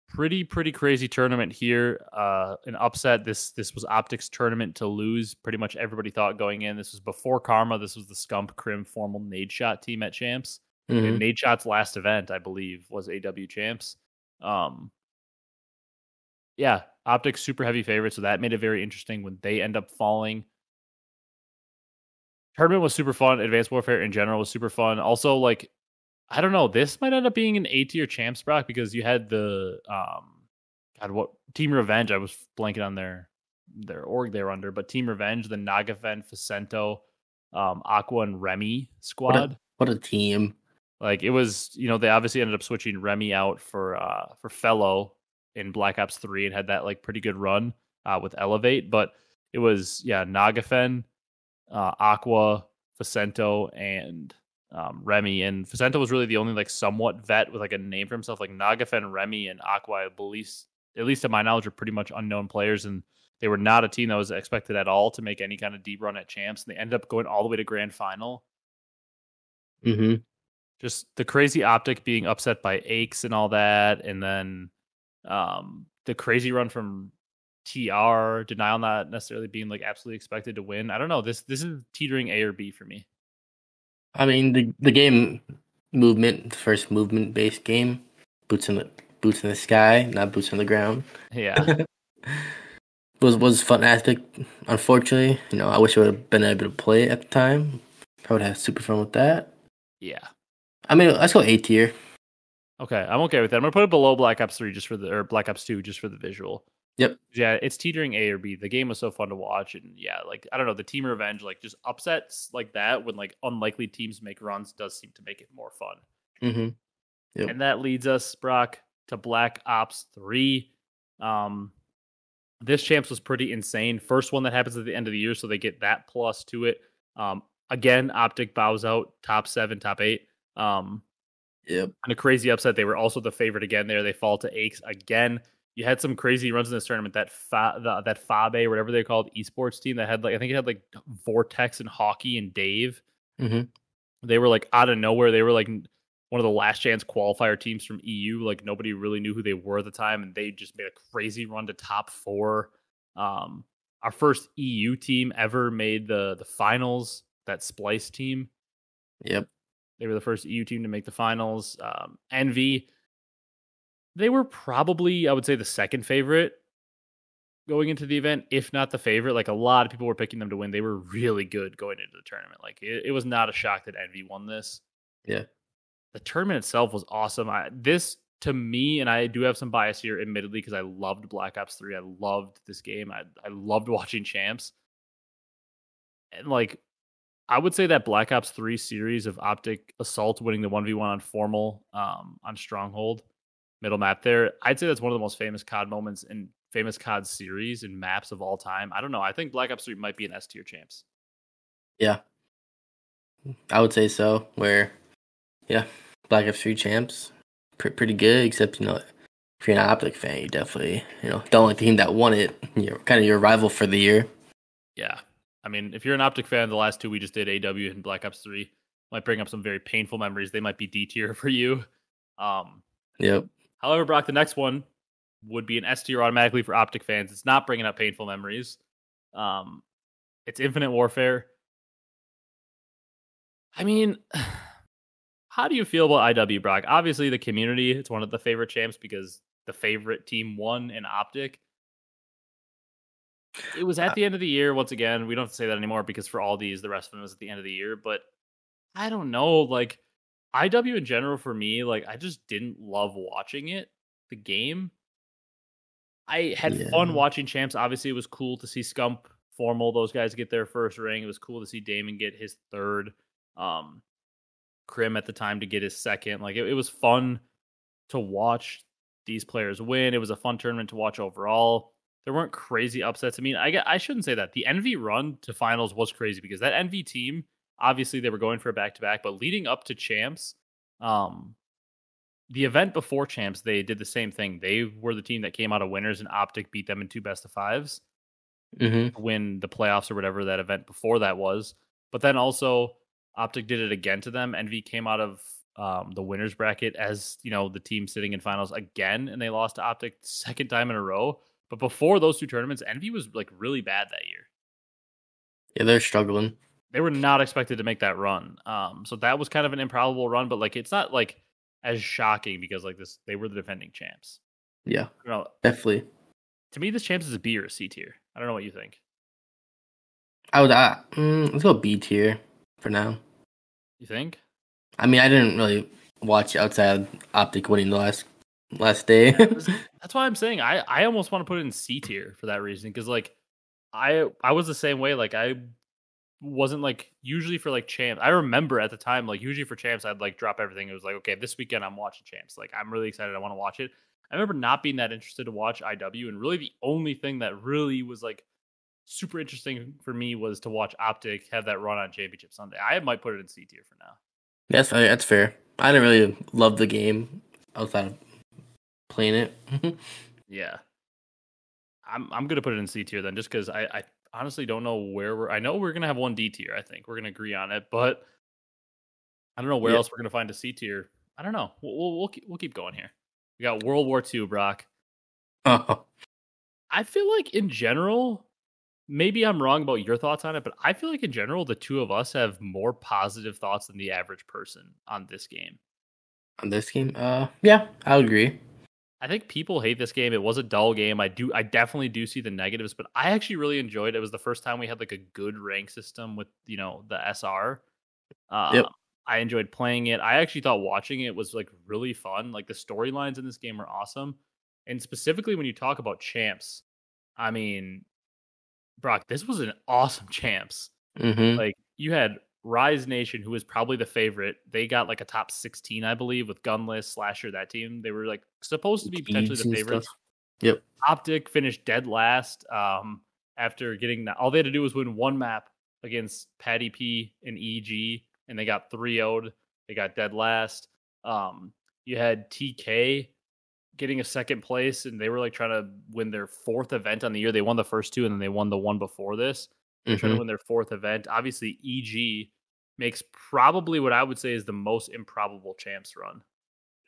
A: Pretty crazy tournament here. An upset. This was Optic's tournament to lose. Pretty much everybody thought going in. This was before Karma. This was the Scump Crim Formal Nade Shot team at Champs. Mm-hmm. And Nade Shot's last event, I believe, was AW Champs. Optic's super heavy favorite, so that made it very interesting when they end up falling. Tournament was super fun. Advanced Warfare in general was super fun. Also, like, I don't know, this might end up being an A-tier champs, Brock, because you had the Team Revenge. I was blanking on their org they're under, but Team Revenge, the Nagafen, Facento, Aqua, and Remy squad.
B: What a team.
A: Like, it was, they obviously ended up switching Remy out for Fellow in Black Ops 3 and had that, like, pretty good run with Elevate, but it was, Nagafen, Aqua, Facento, and Remy, and Facento was really the only like somewhat vet with like a name for himself. Like Nagafen, Remy, and Aqua, at least to my knowledge, are pretty much unknown players, and they were not a team that was expected at all to make any kind of deep run at champs. And they ended up going all the way to grand final.
B: Mm-hmm.
A: Just the crazy Optic being upset by Hecz and all that, and then the crazy run from TR, Denial not necessarily being like absolutely expected to win. I don't know. This is teetering A or B for me.
B: I mean, the game movement, the first movement-based game, boots in the sky, not boots on the ground.
A: Yeah,
B: was fun aspect. Unfortunately, I wish I would have been able to play it at the time. I would have super fun with that.
A: Yeah,
B: I mean, let's go A tier.
A: Okay, I'm okay with that. I'm gonna put it below Black Ops 3 or Black Ops 2 just for the visual.
B: Yep.
A: Yeah, it's teetering A or B. The game was so fun to watch, and like I don't know, the Team Revenge, like just upsets like that when like unlikely teams make runs does seem to make it more fun.
B: Mm-hmm. Yep.
A: And that leads us, Brock, to Black Ops 3. This champs was pretty insane. First one that happens at the end of the year, so they get that plus to it. Again, Optic bows out, top 7, top 8.
B: Yep.
A: And a crazy upset. They were also the favorite again there. They fall to Hecz again. You had some crazy runs in this tournament. That Fabe, whatever they called, esports team that had like, I think it had like Vortex and Hockey and Dave.
B: Mm-hmm.
A: They were like out of nowhere. They were like one of the last chance qualifier teams from EU. Like nobody really knew who they were at the time, and they just made a crazy run to top 4. Our first EU team ever made the finals. That Splice team.
B: Yep.
A: They were the first EU team to make the finals. Envy. They were probably, I would say, the second favorite going into the event, if not the favorite. Like a lot of people were picking them to win. They were really good going into the tournament. Like it was not a shock that Envy won this.
B: Yeah.
A: The tournament itself was awesome. This, to me, and I do have some bias here, admittedly, because I loved Black Ops 3. I loved this game. I loved watching champs. And like, I would say that Black Ops 3 series of Optic Assault winning the 1v1 on Formal on Stronghold, middle map there, I'd say that's one of the most famous COD moments in famous COD series and maps of all time. I don't know. I think Black Ops 3 might be an S tier champs.
B: Yeah. I would say so. Black Ops 3 champs, pretty good, except, if you're an Optic fan, you definitely, the only team that won it, you're kind of your rival for the year.
A: Yeah. I mean, if you're an Optic fan, the last 2 we just did, AW and Black Ops 3, might bring up some very painful memories. They might be D tier for you.
B: Yep.
A: However, Brock, the next one would be an S tier automatically for Optic fans. It's not bringing up painful memories. It's Infinite Warfare. I mean, how do you feel about IW, Brock? Obviously, the community, it's one of the favorite champs because the favorite team won in Optic. It was at the end of the year. Once again, we don't have to say that anymore because for all these, the rest of them was at the end of the year. But I don't know. Like, IW in general for me, like, I just didn't love watching it, the game. I had fun watching champs. Obviously, it was cool to see Scump, Formal, those guys get their first ring. It was cool to see Damon get his third. Crim at the time to get his second. Like, it was fun to watch these players win. It was a fun tournament to watch overall. There weren't crazy upsets. I mean, I shouldn't say that. The NV run to finals was crazy because that NV team, obviously they were going for a back-to-back, but leading up to champs, the event before champs, they did the same thing. They were the team that came out of winners, and Optic beat them in 2 best-of-5s to win the playoffs or whatever that event before that was. But then also Optic did it again to them. NV came out of the winners bracket as, you know, the team sitting in finals again, and they lost to Optic second time in a row. But before those 2 tournaments, NV was like really bad that year.
B: Yeah, they're struggling.
A: They were not expected to make that run. So that was kind of an improbable run, but like it's not like as shocking because like this, they were the defending champs.
B: Yeah,
A: you know,
B: definitely.
A: To me, this champs is a B or a C tier. I don't know what you think.
B: I would let's go B tier for now.
A: You think?
B: I mean, I didn't really watch outside Optic winning the last day.
A: That's why I'm saying I almost want to put it in C tier for that reason because like I was the same way. Like I wasn't like usually for like champs. I remember at the time like usually for champs I'd like drop everything. It was like, okay, this weekend I'm watching champs. Like I'm really excited. I want to watch it. I remember not being that interested to watch IW, and really the only thing that really was like super interesting for me was to watch Optic have that run on Championship Sunday. I might put it in C tier for now.
B: Yes, that's fair. I didn't really love the game outside of playing it.
A: Yeah. I'm gonna put it in C tier then, just because I honestly don't know where I know we're gonna have one D tier. I think we're gonna agree on it, but I don't know where else we're gonna find a C tier. I don't know. We'll keep going here. We got World War II, Brock.
B: Oh.
A: I feel like in general, maybe I'm wrong about your thoughts on it, but I feel like in general, the two of us have more positive thoughts than the average person on this game.
B: On this game? Yeah, I would agree.
A: I think people hate this game. It was a dull game. I definitely do see the negatives, but I actually really enjoyed it. It was the first time we had like a good rank system with, you know, the SR. I enjoyed playing it. I actually thought watching it was like really fun. Like the storylines in this game are awesome. And specifically when you talk about champs, I mean, Brock, this was an awesome champs. Like you had Rise Nation, who was probably the favorite. They got like a top 16, I believe, with Gunless, Slasher, that team. They were like supposed to be potentially the favorites.
B: Yep.
A: Optic finished dead last after getting that. All they had to do was win one map against Patty P and EG, and they got 3-0'd. They got dead last. You had TK getting a second place, and they were like trying to win their 4th event on the year. They won the first 2, and then they won the one before this. They're trying to win their 4th event. Obviously, EG makes probably what I would say is the most improbable champs run.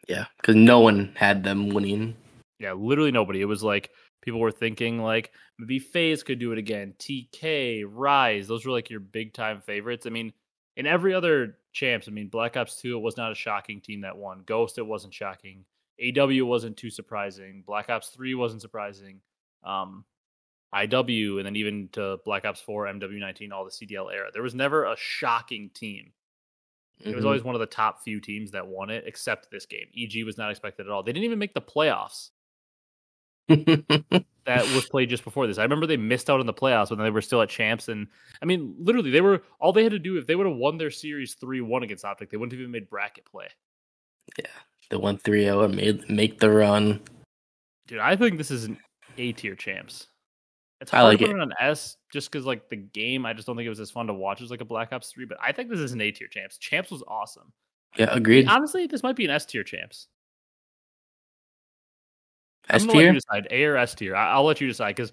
B: Yeah, because no one had them winning.
A: Yeah, literally nobody. It was like people were thinking like maybe FaZe could do it again. TK, Rise, those were like your big time favorites. I mean, in every other champs, I mean, Black Ops 2, it was not a shocking team that won. Ghost, it wasn't shocking. AW wasn't too surprising. Black Ops 3 wasn't surprising. IW, and then even to Black Ops 4, MW19, all the CDL era. There was never a shocking team. It was always one of the top few teams that won it, except this game. EG was not expected at all. They didn't even make the playoffs. That was played just before this. I remember they missed out on the playoffs when they were still at champs. And I mean, literally, all they had to do, if they would have won their series 3-1 against Optic, they wouldn't have even made bracket play.
B: Yeah, they won 3-0 and make the run.
A: Dude, I think this is an A tier champs. It's hard to put it on S just because, like, the game, I just don't think it was as fun to watch as, like, a Black Ops 3, but I think this is an A tier champs. Champs was awesome.
B: Yeah, agreed.
A: Honestly, this might be an S tier champs.
B: S
A: tier? I'm going to let you decide, A or S tier. I'll let you decide, because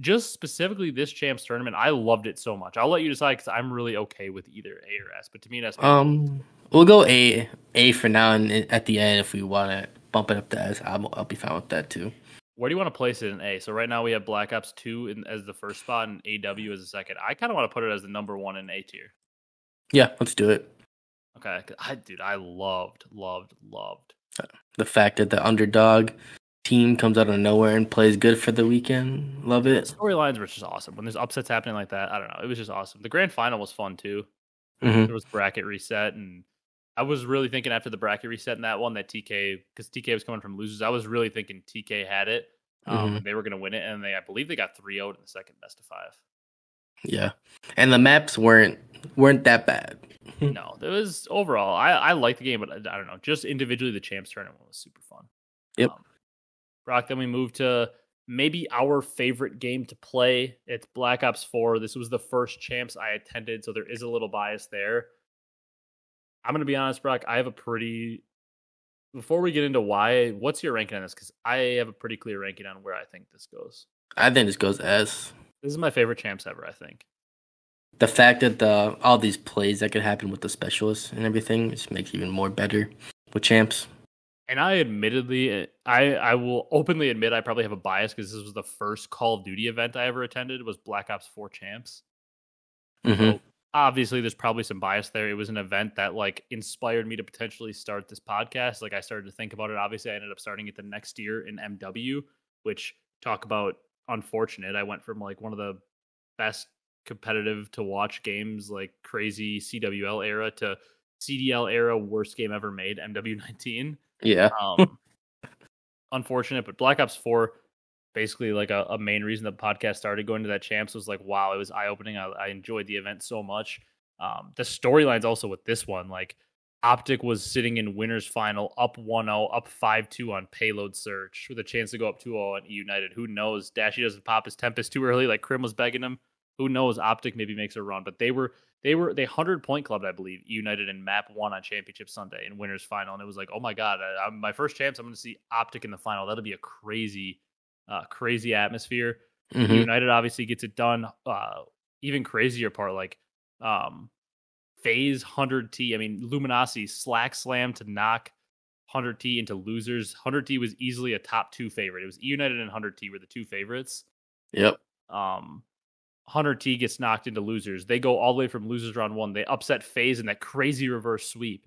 A: just specifically this champs tournament, I loved it so much. I'll let you decide because I'm really okay with either A or S. But to me, that's
B: We'll go A for now, and at the end, if we want to bump it up to S, I'll be fine with that too.
A: Where do you want to place it in A? So right now we have Black Ops 2 as the first spot and AW as the second. I kind of want to put it as the number one in A tier.
B: Yeah, let's do it.
A: Okay, I loved
B: the fact that the underdog team comes out of nowhere and plays good for the weekend. Love it.
A: The storylines were just awesome. When there's upsets happening like that, I don't know. It was just awesome. The grand final was fun too.
B: Mm-hmm.
A: There was bracket reset, and I was really thinking after the bracket reset in that one that TK, because TK was coming from losers, I was really thinking TK had it. And they were going to win it, and I believe they got 3-0 in the second best of 5.
B: Yeah, and the maps weren't that bad.
A: No, it was overall. I liked the game, but I don't know. Just individually, the champs tournament was super fun.
B: Yep.
A: Brock, then we moved to maybe our favorite game to play. It's Black Ops 4. This was the first champs I attended, so there is a little bias there. I'm going to be honest, Brock. I have a pretty... Before we get into why, what's your ranking on this? Because I have a pretty clear ranking on where I think this goes.
B: I think this goes S.
A: This is my favorite champs ever, I think.
B: The fact that all these plays that could happen with the specialists and everything just makes it even more better with champs.
A: And I admittedly, I will openly admit I probably have a bias because this was the first Call of Duty event I ever attended. Was Black Ops 4 champs. So obviously, there's probably some bias there. It was an event that like inspired me to potentially start this podcast. Like I started to think about it. Obviously, I ended up starting it the next year in MW, which talk about unfortunate. I went from like one of the best competitive to watch games, like crazy CWL era, to CDL era, worst game ever made, MW19.
B: Yeah.
A: Unfortunate, but Black Ops 4, basically like a main reason the podcast started going to that champs was like, wow, it was eye-opening. I enjoyed the event so much. The storylines also with this one, like Optic was sitting in winners final, up 1-0, up 5-2 on payload search with a chance to go up 2-0 on United. Who knows? Dashy doesn't pop his Tempest too early like Crim was begging him. Who knows? Optic maybe makes a run, but they 100-point clubbed, I believe, United in map 1 on Championship Sunday in winners final, and it was like, oh my god, my first chance, I'm going to see Optic in the final. That'll be a crazy atmosphere. United obviously gets it done. Even crazier part, like FaZe 100T. I mean, Luminosity slack slam to knock 100T into losers. 100T was easily a top 2 favorite. It was United and 100T were the 2 favorites.
B: Yep.
A: 100T gets knocked into losers. They go all the way from losers round 1. They upset FaZe in that crazy reverse sweep.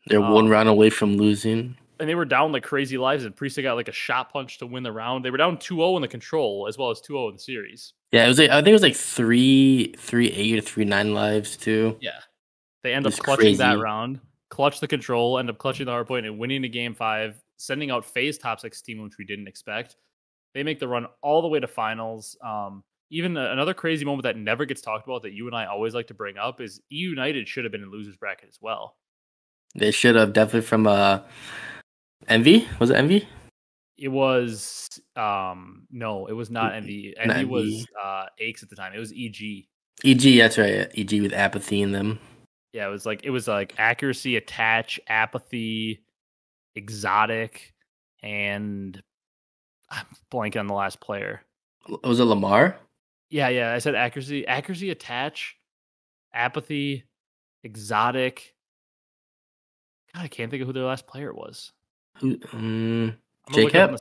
B: They're one round away from losing.
A: And they were down like crazy lives, and Priest got like a shot punch to win the round. They were down 2-0 in the control, as well as 2-0 in the series.
B: Yeah, it was like, I think it was like 3-8 or 3-9 lives too.
A: Yeah. They end up clutching that round, clutch the control, end up clutching the hard point and winning the game 5, sending out FaZe top 6 team, which we didn't expect. They make the run all the way to finals. Even another crazy moment that never gets talked about that you and I always like to bring up is E United should have been in losers bracket as well.
B: They should have, definitely, from Envy? Was it Envy?
A: It was no, it was not Envy. Envy was Hecz at the time. It was EG.
B: EG, that's right. EG with apathy in them.
A: Yeah, it was like accuracy, attach, apathy, exotic, and I'm blanking on the last player.
B: Was it Lamar?
A: Yeah. I said accuracy, attach, apathy, exotic. God, I can't think of who their last player was.
B: JCap?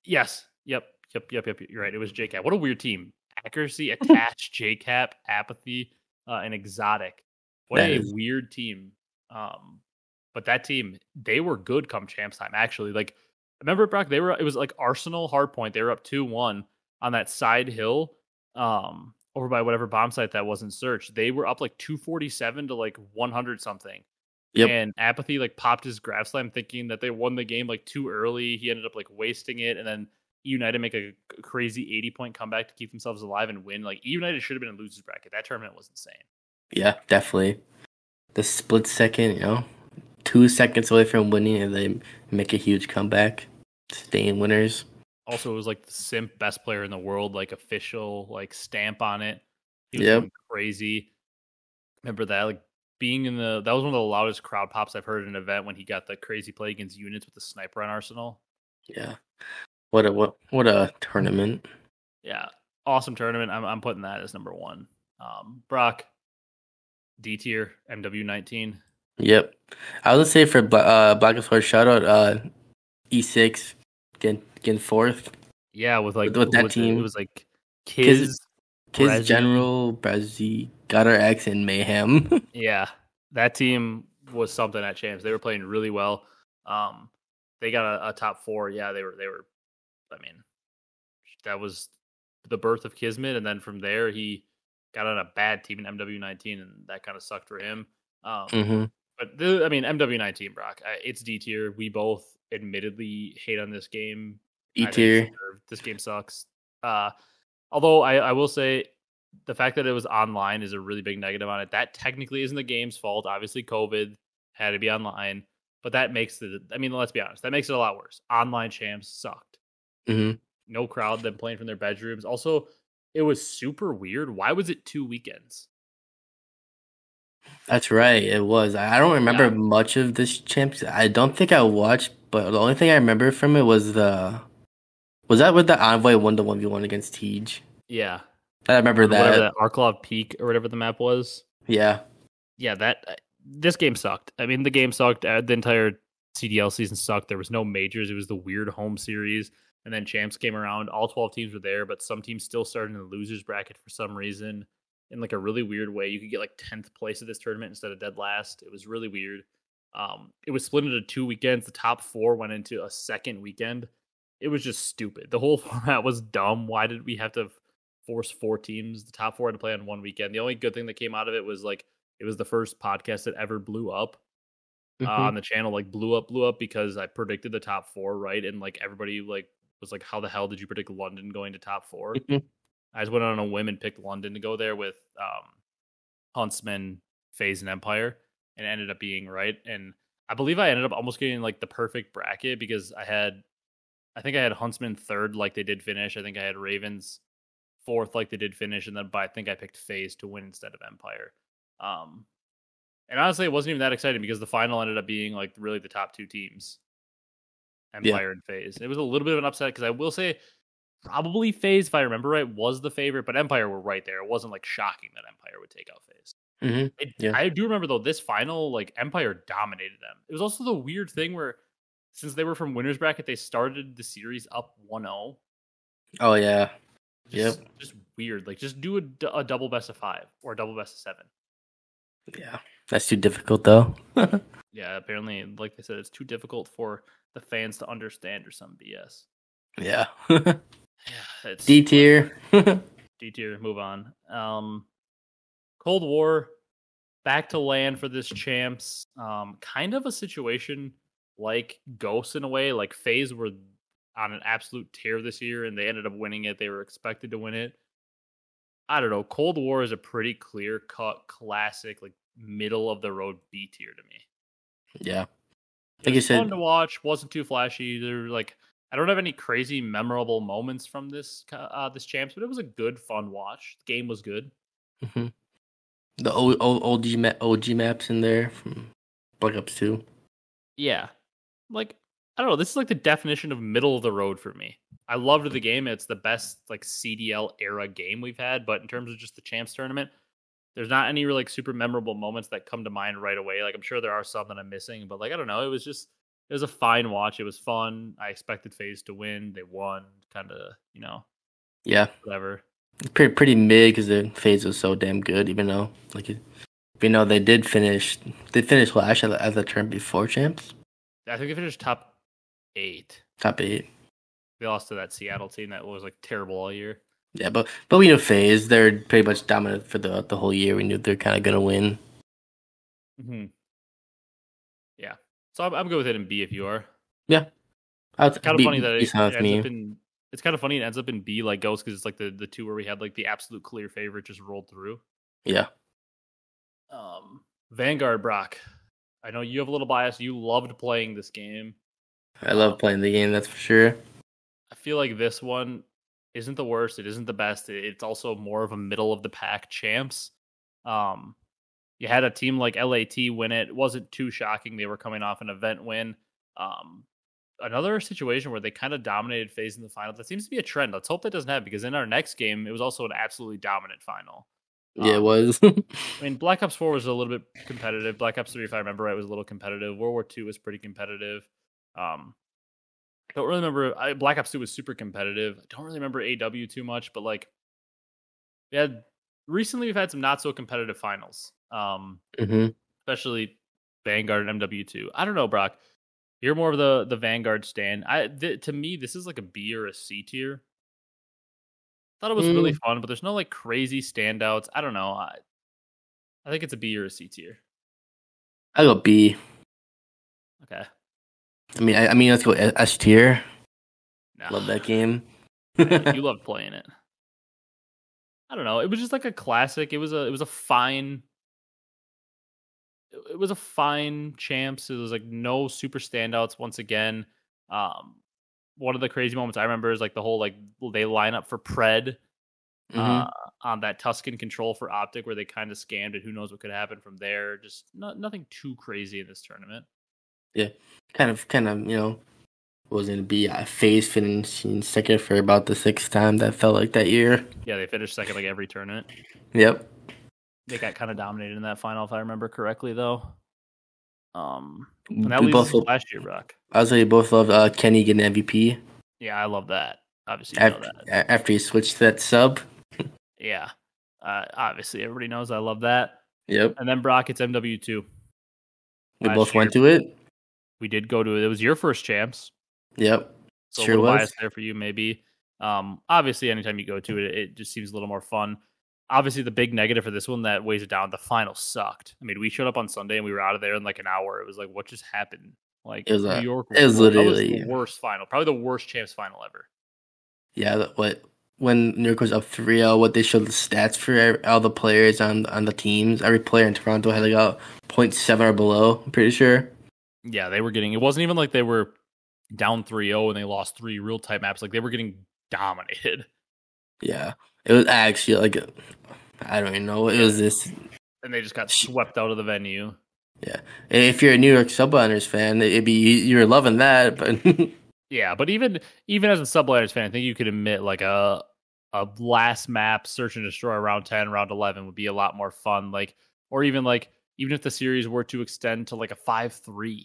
A: Yes. Yep. You're right. It was JCap. What a weird team. Accuracy, attach, JCap, apathy, and exotic. What a weird team. But that team, they were good come champs time, actually. Like, remember, Brock, it was like Arsenal hardpoint. They were up 2-1 on that side hill over by whatever bomb site that wasn't searched. They were up like 247 to like 100 something. Yep. And Apathy like popped his grab slam thinking that they won the game like too early. He ended up like wasting it, and then United make a crazy 80-point comeback to keep themselves alive and win. Like United should have been in losers bracket. That tournament was insane.
B: Yeah, definitely. The split second, 2 seconds away from winning, and they make a huge comeback, staying winners.
A: Also, it was like the simp best player in the world, like official like stamp on it. He was going crazy. Remember that? Like being that was one of the loudest crowd pops I've heard at an event when he got the crazy play against units with the sniper on Arsenal.
B: Yeah. What a tournament.
A: Yeah. awesome tournament. I'm putting that as number one. Brock, D tier, MW19.
B: Yep. I would say for Blackest Horse, shout out E6 getting fourth
A: Yeah, with like
B: with
A: who
B: that
A: was it? It
B: team.
A: was like
B: Kiz, Kiz
A: Brezzy.
B: General, Brazzy, Got Our X, and Mayhem.
A: Yeah, that team was something at champs. They were playing really well. They got a top four. Yeah, they were. I mean, that was the birth of Kismet, and then from there he got on a bad team in MW19, and that kind of sucked for him.
B: Mm-hmm.
A: But MW19, Brock, it's D tier. We both admittedly hate on this game.
B: E
A: I think it's
B: tier.
A: deserved. This game sucks. Although I will say the fact that it was online is a really big negative on it. That technically isn't the game's fault. Obviously, COVID had to be online, but that makes it. I mean, let's be honest. That makes it a lot worse. Online champs sucked.
B: Mm-hmm.
A: No crowd, them playing from their bedrooms. Also, it was super weird. Why was it 2 weekends?
B: That's right. It was. I don't remember
A: Yeah.
B: much of this champs. I don't think I watched, but the only thing I remember from it was was that with the Envoy 1-1v1 against Tej?
A: Yeah.
B: I remember
A: Whatever
B: that.
A: that Arklov Peak or whatever the map was.
B: Yeah.
A: Yeah, this game sucked. I mean, the game sucked. The entire CDL season sucked. There was no majors. It was the weird home series. And then champs came around. All 12 teams were there, but some teams still started in the losers bracket for some reason in like a really weird way. You could get like 10th place of this tournament instead of dead last. It was really weird. It was split into 2 weekends. The top 4 went into a second weekend. It was just stupid. The whole format was dumb. Why did we have to force 4 teams? The top 4 had to play on one weekend. The only good thing that came out of it was like it was the first podcast that ever blew up on the channel. Like blew up because I predicted the top 4 right, and like everybody like was like, "How the hell did you predict London going to top 4?" I just went on a whim and picked London to go there with Huntsmen, FaZe, and Empire, and it ended up being right. And I believe I ended up almost getting like the perfect bracket because I think I had Huntsmen third, like they did finish. I think I had Ravens fourth, like they did finish, and then I think I picked FaZe to win instead of Empire. And honestly, it wasn't even that exciting because the final ended up being like really the top 2 teams, Empire and FaZe. It was a little bit of an upset because I will say probably FaZe, if I remember right, was the favorite, but Empire were right there. It wasn't like shocking that Empire would take out FaZe.
B: Yeah.
A: I do remember though this final, like Empire dominated them. It was also the weird thing where since they were from winners bracket, they started the series up 1-0.
B: Oh yeah.
A: Just weird. Like just do a double best of 5 or a double best of 7.
B: Yeah. That's too difficult though.
A: Yeah, apparently, like they said, it's too difficult for the fans to understand or some BS.
B: Yeah.
A: Yeah, it's
B: D tier.
A: D tier. Move on. Cold War, back to land for this champs. Kind of a situation like Ghosts in a way. Like FaZe were on an absolute tear this year, and they ended up winning it. They were expected to win it. I don't know. Cold War is a pretty clear cut, classic, like middle of the road B tier to me.
B: Yeah. Like you said,
A: fun to watch. Wasn't too flashy. They're like, I don't have any crazy memorable moments from this champs, but it was a good, fun watch. The game was good.
B: mm-hmm. The OG maps in there from Black Ops 2.
A: Yeah, like I don't know. This is like the definition of middle of the road for me. I loved the game. It's the best like CDL era game we've had. But in terms of just the champs tournament, there's not any really like super memorable moments that come to mind right away. Like I'm sure there are some that I'm missing, but like I don't know. It was a fine watch. It was fun. I expected FaZe to win. They won. Kind of,
B: Yeah.
A: whatever.
B: Pretty mid because the FaZe was so damn good. Even though they did finish. They finished last at the turn before champs.
A: I think they finished top 8.
B: Top 8.
A: They lost to that Seattle team that was like terrible all year.
B: Yeah, but we know FaZe. They're pretty much dominant for the whole year. We knew they're kind of gonna win.
A: Mm-hmm. Yeah, so I'm good with it in B if you are.
B: Yeah,
A: it's kind of funny that
B: it ends
A: up in. It's kind of funny it ends up in B like Ghost because it's like the 2 where we had like the absolute clear favorite just rolled through.
B: Yeah.
A: Vanguard, Brock. I know you have a little bias. You loved playing this game.
B: I love playing the game. That's for sure.
A: I feel like this one isn't the worst. It isn't the best. It's also more of a middle of the pack champs. You had a team like LAT win it. It wasn't too shocking. They were coming off an event win. another situation where they kind of dominated phase in the final. That seems to be a trend. Let's hope that doesn't happen, because in our next game, it was also an absolutely dominant final.
B: Yeah, it was.
A: I mean, Black Ops 4 was a little bit competitive. Black Ops 3, if I remember right, was a little competitive. World War 2 was pretty competitive. Don't really remember. Black Ops 2 was super competitive. I don't really remember AW too much, but like, recently we've had some not so competitive finals. Especially Vanguard and MW2. I don't know, Brock. You're more of the Vanguard stan. To me, this is like a B or a C tier. Thought it was really fun, but there's no like crazy standouts. I don't know. I think it's a B or a C tier.
B: I go B.
A: Okay.
B: I mean, let's go S tier.
A: Nah.
B: Love that game.
A: You loved playing it. I don't know. It was just like a classic. It was a fine. It was a fine champs. It was like no super standouts. Once again, one of the crazy moments I remember is like the whole like they line up for Pred on that Tuscan control for Optic, where they kind of scammed it. Who knows what could happen from there? Just nothing too crazy in this tournament.
B: Yeah, kind of, was going to be phase finishing second for about the 6th time that felt like that year.
A: Yeah, they finished second like every tournament.
B: Yep.
A: They got kind of dominated in that final, if I remember correctly, though. And that
B: We
A: leaves
B: both
A: us last year, Brock.
B: I would say you both love Kenny getting MVP.
A: Yeah, I love that. Obviously, you know that.
B: After he switched to that sub.
A: Yeah. Obviously, everybody knows I love that.
B: Yep.
A: And then, Brock, it's MW2.
B: We both went to it.
A: We did go to it. It was your first champs.
B: Yep.
A: So
B: sure
A: a little
B: was.
A: bias there for you, maybe. Obviously, anytime you go to it, it just seems a little more fun. Obviously, the big negative for this one that weighs it down, the final sucked. I mean, we showed up on Sunday and we were out of there in like an hour. It was like, what just happened? Like, New York was literally the worst final. Probably the worst champs final ever.
B: Yeah, when New York was up 3-0, what they showed the stats for all the players on the teams. Every player in Toronto had like a 0.7 or below, I'm pretty sure.
A: Yeah, they were getting, it wasn't even like they were down 3-0 and they lost 3 real type maps. Like, they were getting dominated.
B: Yeah. It was actually like, I don't even know. It was this.
A: And they just got swept out of the venue.
B: Yeah. If you're a New York Subliners fan, you're loving that. But
A: yeah, but even as a Subliners fan, I think you could admit like a last map search and destroy round 10, round 11 would be a lot more fun. Like, or even if the series were to extend to like a 5-3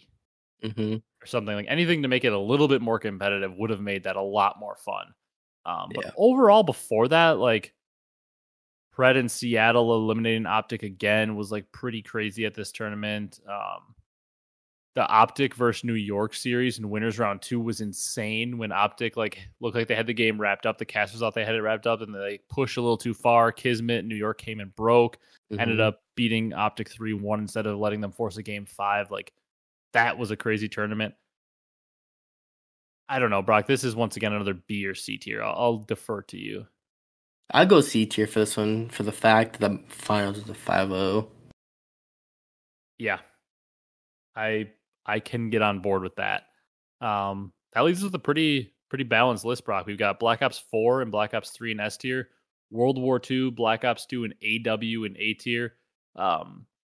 A: or something, like anything to make it a little bit more competitive would have made that a lot more fun. But overall, before that, like Pred in Seattle eliminating Optic again was like pretty crazy at this tournament. The Optic versus New York series in winners round 2 was insane when Optic like looked like they had the game wrapped up. The cast thought they had it wrapped up and they pushed a little too far. Kismet, New York came and broke, ended up beating Optic 3-1 instead of letting them force a game 5. Like that was a crazy tournament. I don't know, Brock. This is once again another B or C tier. I'll defer to you.
B: I'll go C tier for this one for the fact that the finals is a 5-0.
A: Yeah, I can get on board with that. That leaves us with a pretty balanced list, Brock. We've got Black Ops 4 and Black Ops 3 in S tier, World War 2, Black Ops 2 and AW in A tier,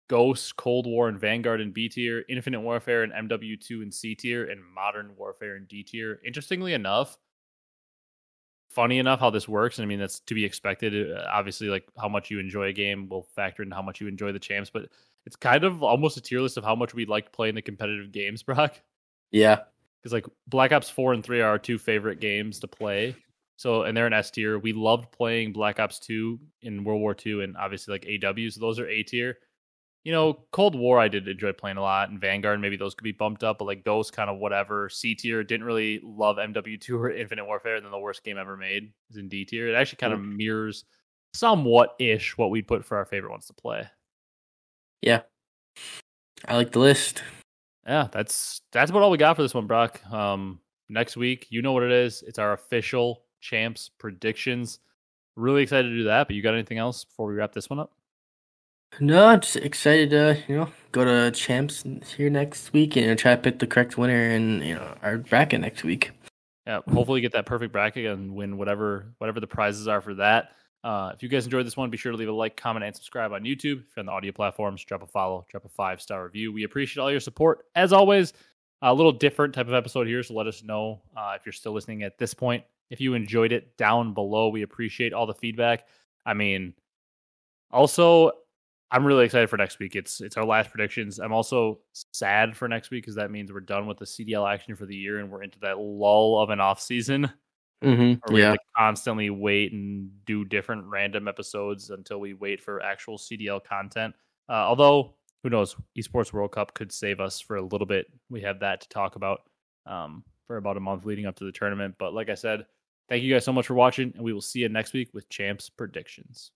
A: Ghost, Cold War, and Vanguard in B tier, Infinite Warfare and MW2 in C tier, and Modern Warfare in D tier. Interestingly enough, funny enough how this works, and I mean, that's to be expected. Obviously, like how much you enjoy a game will factor into how much you enjoy the champs, but it's kind of almost a tier list of how much we like playing the competitive games, Brock.
B: Yeah. Because
A: like Black Ops 4 and 3 are our 2 favorite games to play. So, and they're in S tier. We loved playing Black Ops 2 in World War 2 and obviously like AW. So those are A tier. You know, Cold War I did enjoy playing a lot, and Vanguard, maybe those could be bumped up, but like Ghost, kind of whatever. C tier, didn't really love MW2 or Infinite Warfare, and then the worst game ever made is in D tier. It actually kind of mirrors somewhat-ish what we'd put for our favorite ones to play.
B: Yeah. I like the list.
A: Yeah, that's about all we got for this one, Brock. Next week, you know what it is. It's our official champs predictions. Really excited to do that, but you got anything else before we wrap this one up?
B: No, I'm just excited to, go to champs here next week and try to pick the correct winner in, our bracket next week.
A: Yeah, hopefully get that perfect bracket and win whatever the prizes are for that. If you guys enjoyed this one, be sure to leave a like, comment, and subscribe on YouTube. If you're on the audio platforms, drop a follow, drop a 5-star review. We appreciate all your support. As always, A little different type of episode here, so let us know if you're still listening at this point. If you enjoyed it, down below, we appreciate all the feedback. I mean, also, I'm really excited for next week. It's our last predictions. I'm also sad for next week because that means we're done with the CDL action for the year and we're into that lull of an off season.
B: Mm-hmm.
A: We have to constantly wait and do different random episodes until we wait for actual CDL content. Although, who knows, Esports World Cup could save us for a little bit. We have that to talk about for about a month leading up to the tournament. But like I said, thank you guys so much for watching, and we will see you next week with Champs Predictions.